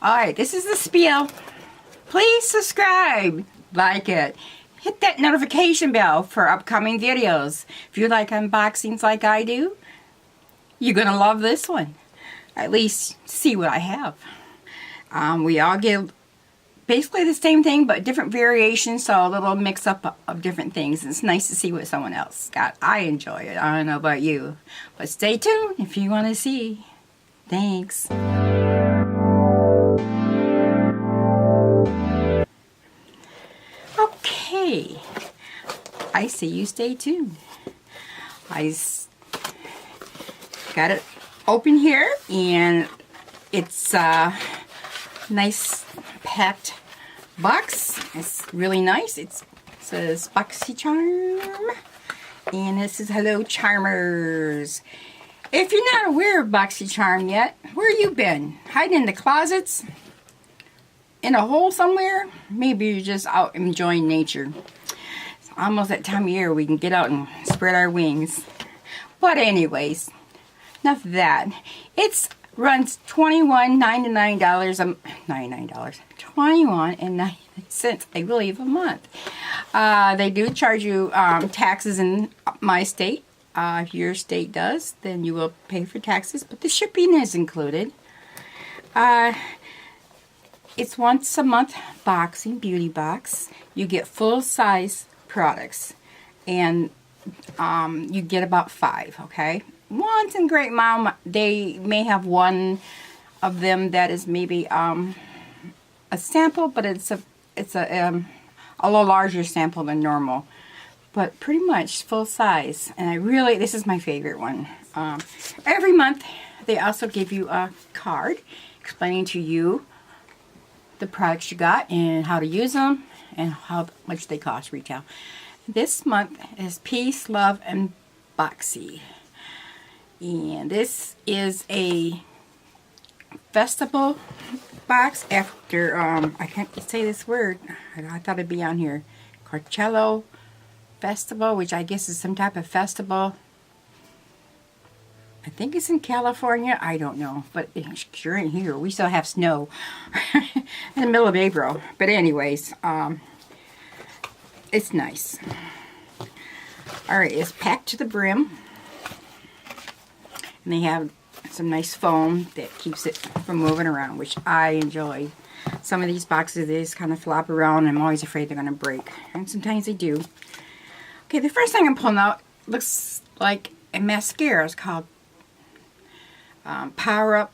Alright, this is the spiel. Please subscribe, like it, hit that notification bell for upcoming videos. If you like unboxings like I do, you're going to love this one. At least see what I have. We all get basically the same thing, but different variations, so a little mix up of different things. It's nice to see what someone else got. I enjoy it. I don't know about you, but stay tuned if you want to see. Thanks. Okay, I say you stay tuned. I got it open here, and it's a nice packed box. It's really nice. It says Boxy Charm, and this is Hello Charmers. If you're not aware of Boxy Charm yet, where you been? Hiding in the closets? In a hole somewhere? Maybe you're just out enjoying nature. It's almost that time of year we can get out and spread our wings. But anyways, enough of that. It runs $21.99, $21.99, I believe, a month. They do charge you taxes in my state. If your state does, then you will pay for taxes, but the shipping is included. It's once a month boxing, beauty box. You get full-size products, and you get about 5, okay? Once in Great Mom, they may have one of them that is maybe a sample, but it's a little larger sample than normal. But pretty much full size, and this is my favorite one. Every month, they also give you a card explaining to you the products you got and how to use them and how much they cost retail. This month is Peace, Love, and Boxy. And this is a festival box after, I can't say this word. I thought it'd be on here. Coachella Festival, which I guess is some type of festival. I think it's in California. I don't know, but it's sure in here. We still have snow in the middle of April. But anyways, it's nice. Alright, it's packed to the brim. And they have some nice foam that keeps it from moving around, which I enjoy. Some of these boxes, they just kind of flop around, and I'm always afraid they're going to break. And sometimes they do. Okay, the first thing I'm pulling out looks like a mascara. It's called Power Up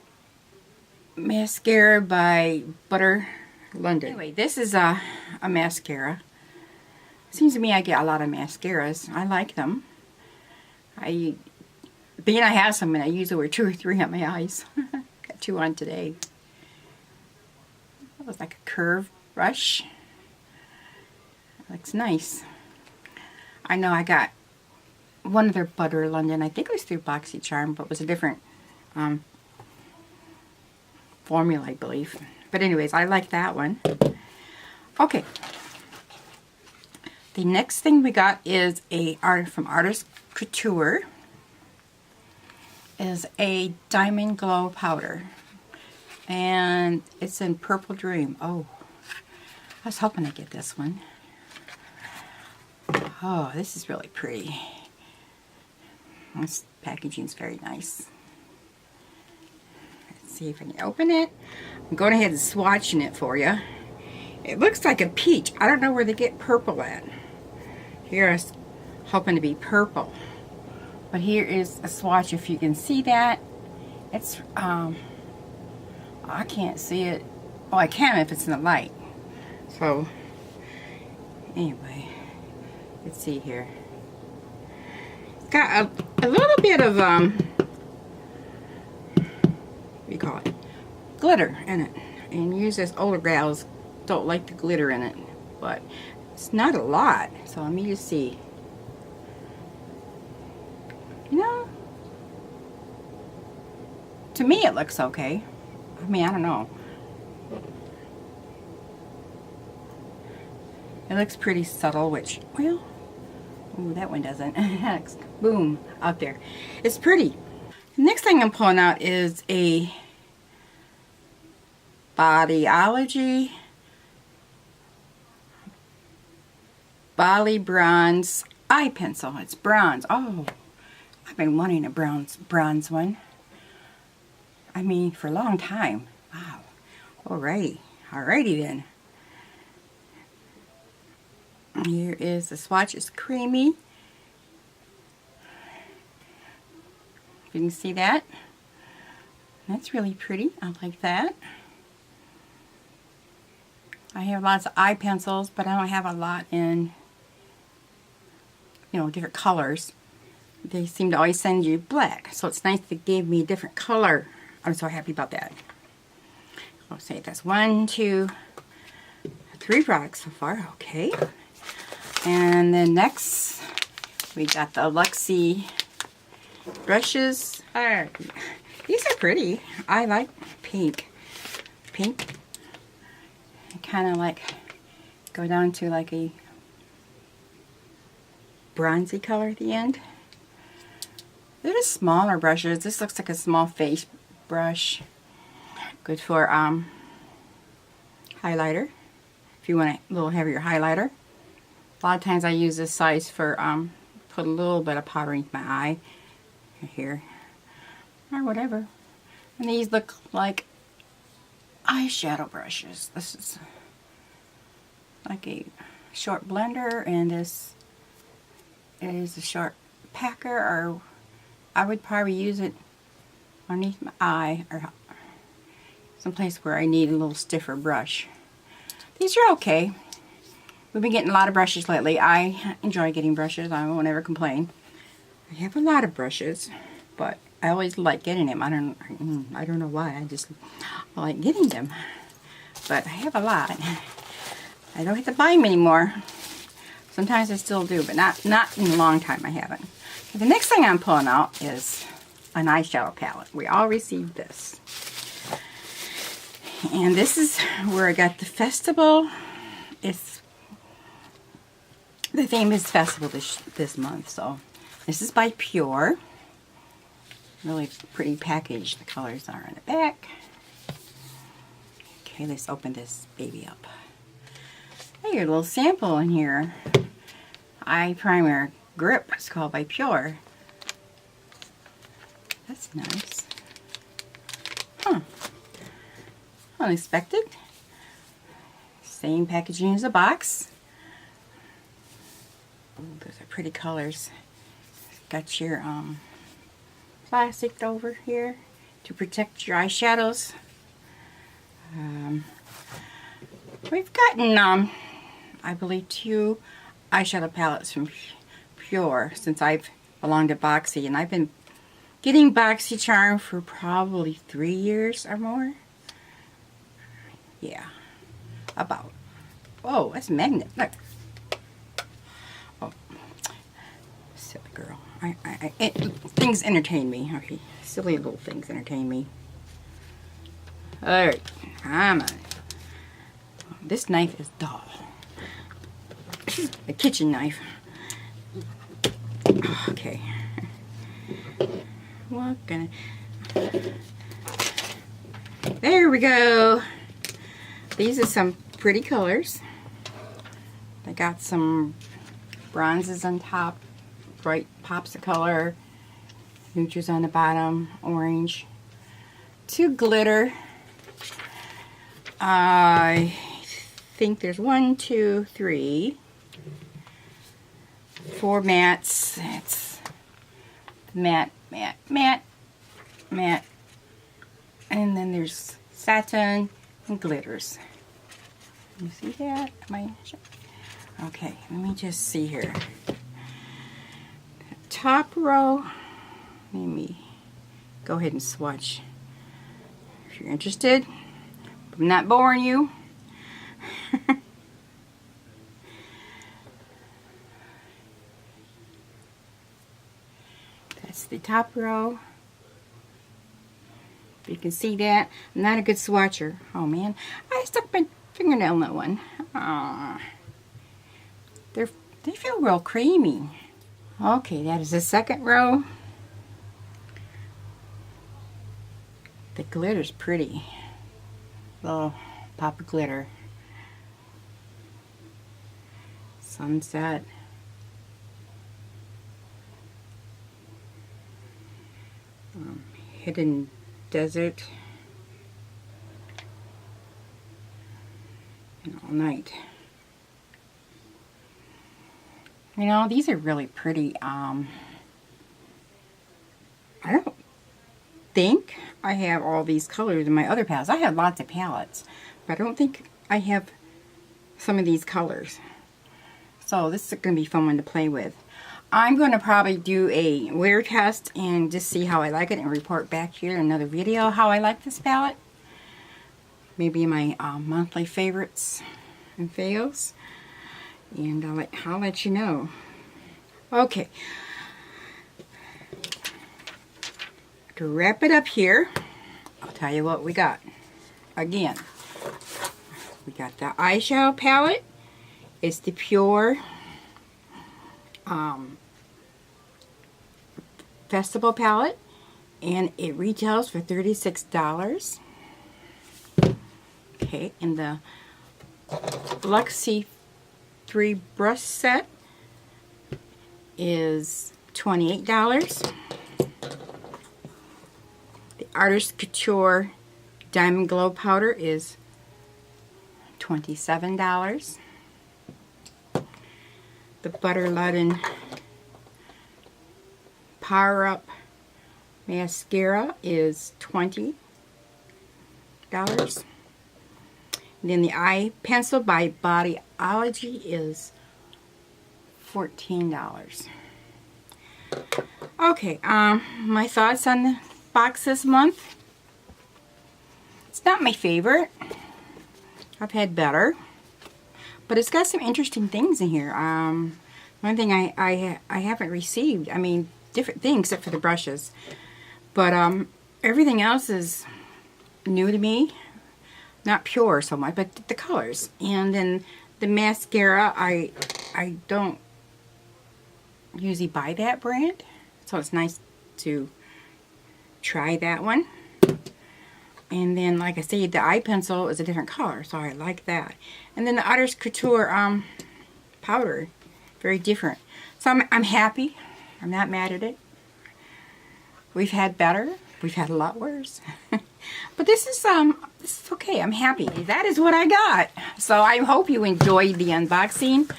Mascara by Butter London. Anyway, this is a mascara. Seems to me I get a lot of mascaras. I like them. Being I have some, and I use over 2 or 3 on my eyes. Got 2 on today. That was like a curved brush. Looks nice. I know I got one of their Butter London. I think it was through Boxy Charm, but it was a different formula, I believe. But anyways, I like that one. Okay. The next thing we got is from Artist Couture. Is a Diamond Glow powder. And it's in Purple Dream. Oh, I was hoping to get this one. Oh, this is really pretty. This packaging is very nice. Let's see if I can open it. I'm going ahead and swatching it for you. It looks like a peach. I don't know where they get purple at. Here I was hoping to be purple. But here is a swatch if you can see that. It's, I can't see it. Oh, I can if it's in the light. So, anyway. Let's see here. It's got a little bit of, what do you call it? Glitter in it. And usually as older gals don't like the glitter in it. But it's not a lot. So let me just see. You know, to me it looks okay. I mean, I don't know. It looks pretty subtle, which, well, ooh, that one doesn't. Boom, out there. It's pretty. The next thing I'm pulling out is a Bodyology Bali Bronze Eye Pencil. It's bronze. Oh, I've been wanting a bronze one. I mean, for a long time. Wow. Alrighty. Alrighty then. Here is the swatch. It's creamy. You can see that. That's really pretty. I like that. I have lots of eye pencils, but I don't have a lot in, you know, different colors. They seem to always send you black, so it's nice they gave me a different color. I'm so happy about that. I'll say that's 1, 2, 3 products so far. Okay. And then next, we got the Luxie brushes. These are pretty. I like pink. Pink. Kind of like go down to like a bronzy color at the end. They're just smaller brushes. This looks like a small face brush. Good for highlighter. If you want a little heavier highlighter. A lot of times I use this size for put a little bit of powder in my eye here or whatever. And these look like eyeshadow brushes. This is like a short blender, and this is a short packer, or I would probably use it underneath my eye or someplace where I need a little stiffer brush. These are okay. We've been getting a lot of brushes lately. I enjoy getting brushes. I won't ever complain. I have a lot of brushes, but I always like getting them. I don't know why. I just like getting them. But I have a lot. I don't have to buy them anymore. Sometimes I still do, but not in a long time I haven't. Okay, the next thing I'm pulling out is an eyeshadow palette. We all received this. And this is where I got the festival. The theme is festival this month, so this is by Pure. Really pretty package. The colors are in the back. Okay, let's open this baby up. Hey, a little sample in here. Eye primer grip. It's called by Pure. That's nice. Huh. Unexpected. Same packaging as a box. Ooh, those are pretty colors. Got your plastic over here to protect your eyeshadows. We've gotten I believe 2 eyeshadow palettes from Pure since I've belonged to Boxy, and I've been getting Boxy Charm for probably 3 years or more. Yeah, about. Oh, that's a magnet. Look. Oh, silly girl. Things entertain me. Okay, silly little things entertain me. Alright, come on. This knife is dull. A kitchen knife. Okay. Well, there we go. These are some pretty colors. They got some bronzes on top, bright pops of color, neutrals on the bottom, orange. 2 glitter. I think there's 1, 2, 3, 4 mattes. It's matte, matte, matte, matte. And then there's satin and glitters. You see that? Okay, let me just see here. The top row, let me go ahead and swatch if you're interested. I'm not boring you. That's the top row. If you can see that. I'm not a good swatcher. Oh man, I stuck my fingernail in that one. Aww. They feel real creamy. Okay, that is the second row. The glitter's pretty. Little pop of glitter. Sunset. Hidden desert. And all night. You know, these are really pretty. I don't think I have all these colors in my other palettes. I have lots of palettes, but I don't think I have some of these colors. So this is going to be fun one to play with. I'm going to probably do a wear test and just see how I like it and report back here in another video how I like this palette. Maybe my monthly favorites and fails. And I'll let you know. Okay. To wrap it up here, I'll tell you what we got. Again, we got the eyeshadow palette. It's the pure Festival palette, and it retails for $36. Okay, and the Boxy 3 brush set is $28. The Artist Couture Diamond Glow Powder is $27. The Butter London Power Up Mascara is $20. And then the eye pencil by Bodyology is $14. Okay, my thoughts on the box this month. It's not my favorite. I've had better, but it's got some interesting things in here. One thing I haven't received, I mean, different things except for the brushes, but everything else is new to me. Not pure so much, but the colors. And then the mascara, I don't usually buy that brand, so it's nice to try that one. And then, like I said, the eye pencil is a different color, so I like that. And then the Artist Couture powder, very different. So I'm happy. I'm not mad at it. We've had better. We've had a lot worse. But this is okay. I'm happy. That is what I got. So I hope you enjoyed the unboxing.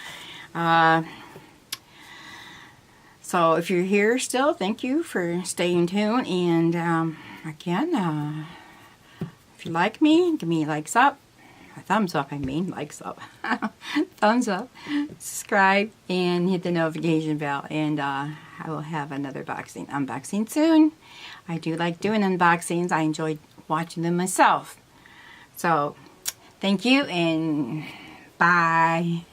So if you're here still, thank you for staying tuned. And again, if you like me, give me a likes up. A thumbs up, I mean, likes up. Thumbs up. Subscribe and hit the notification bell. And I will have another unboxing soon. I do like doing unboxings. I enjoy watching them myself. So, thank you and bye.